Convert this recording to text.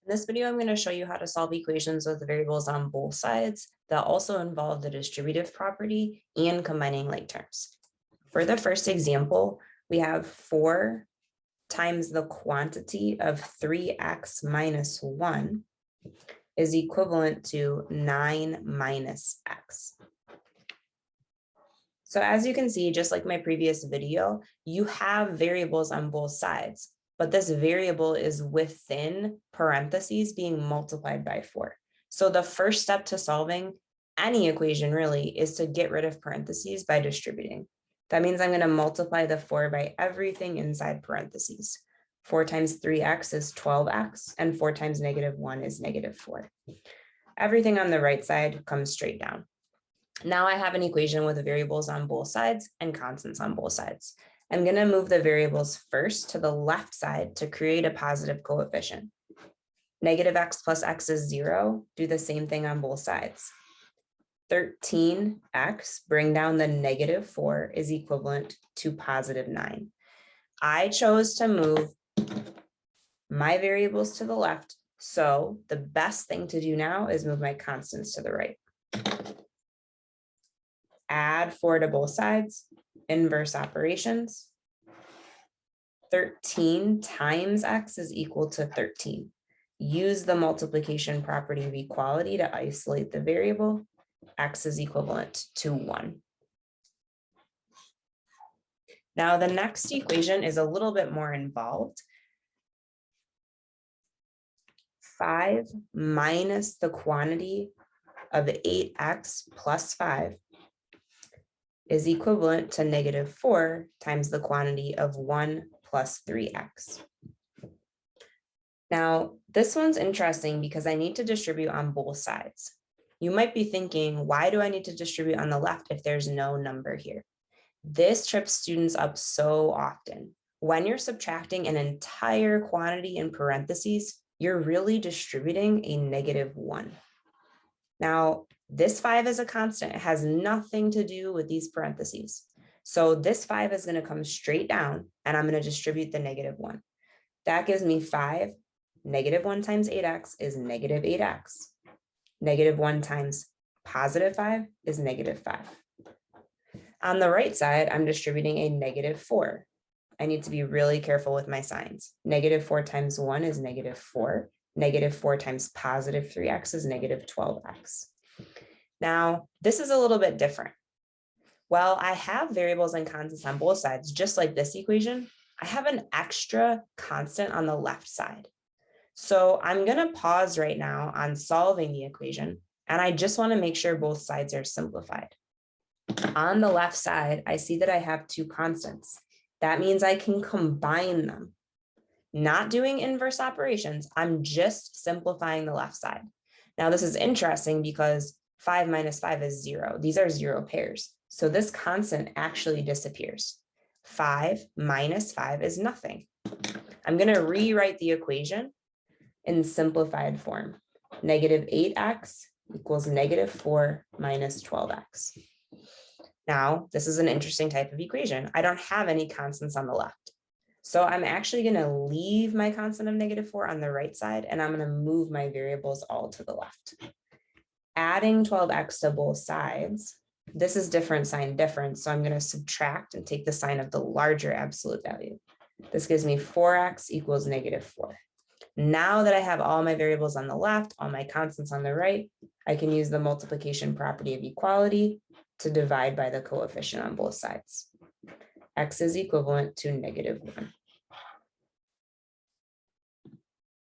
In this video, I'm going to show you how to solve equations with variables on both sides that also involve the distributive property and combining like terms. For the first example, we have 4 times the quantity of 3x minus 1 is equivalent to 9 minus x. So as you can see, just like my previous video, you have variables on both sides, but this variable is within parentheses being multiplied by 4. So the first step to solving any equation really is to get rid of parentheses by distributing. That means I'm going to multiply the 4 by everything inside parentheses. 4 times 3x is 12x, and 4 times -1 is -4. Everything on the right side comes straight down. Now I have an equation with variables on both sides and constants on both sides. I'm going to move the variables first to the left side to create a positive coefficient. -x plus x is 0. Do the same thing on both sides. 13x, bring down the -4, is equivalent to +9. I chose to move my variables to the left, so the best thing to do now is move my constants to the right. Add 4 to both sides, inverse operations. 13 times x is equal to 13. Use the multiplication property of equality to isolate the variable. X is equivalent to 1. Now the next equation is a little bit more involved. 5 minus the quantity of 8x plus 5 is equivalent to -4 times the quantity of 1 plus 3x. Now, this one's interesting because I need to distribute on both sides. You might be thinking, why do I need to distribute on the left if there's no number here? This trips students up so often. When you're subtracting an entire quantity in parentheses, you're really distributing a -1. Now, this 5 is a constant. It has nothing to do with these parentheses. So this 5 is going to come straight down, and I'm going to distribute the -1. That gives me 5. -1 times 8x is -8x. -1 times +5 is -5. On the right side, I'm distributing a -4. I need to be really careful with my signs. -4 times 1 is -4. -4 times +3x is -12x. Now, this is a little bit different. Well, I have variables and constants on both sides, just like this equation. I have an extra constant on the left side. So I'm going to pause right now on solving the equation, and I just want to make sure both sides are simplified. On the left side, I see that I have 2 constants. That means I can combine them. Not doing inverse operations, I'm just simplifying the left side. Now, this is interesting because 5 minus 5 is 0. These are 0 pairs. So this constant actually disappears. 5 minus 5 is nothing. I'm going to rewrite the equation in simplified form. -8x equals -4 minus 12x. Now, this is an interesting type of equation. I don't have any constants on the left. So I'm actually going to leave my constant of -4 on the right side, and I'm going to move my variables all to the left. Adding 12x to both sides, this is different sign difference, so I'm going to subtract and take the sign of the larger absolute value. This gives me 4x equals -4. Now that I have all my variables on the left, all my constants on the right, I can use the multiplication property of equality to divide by the coefficient on both sides. X is equivalent to -1.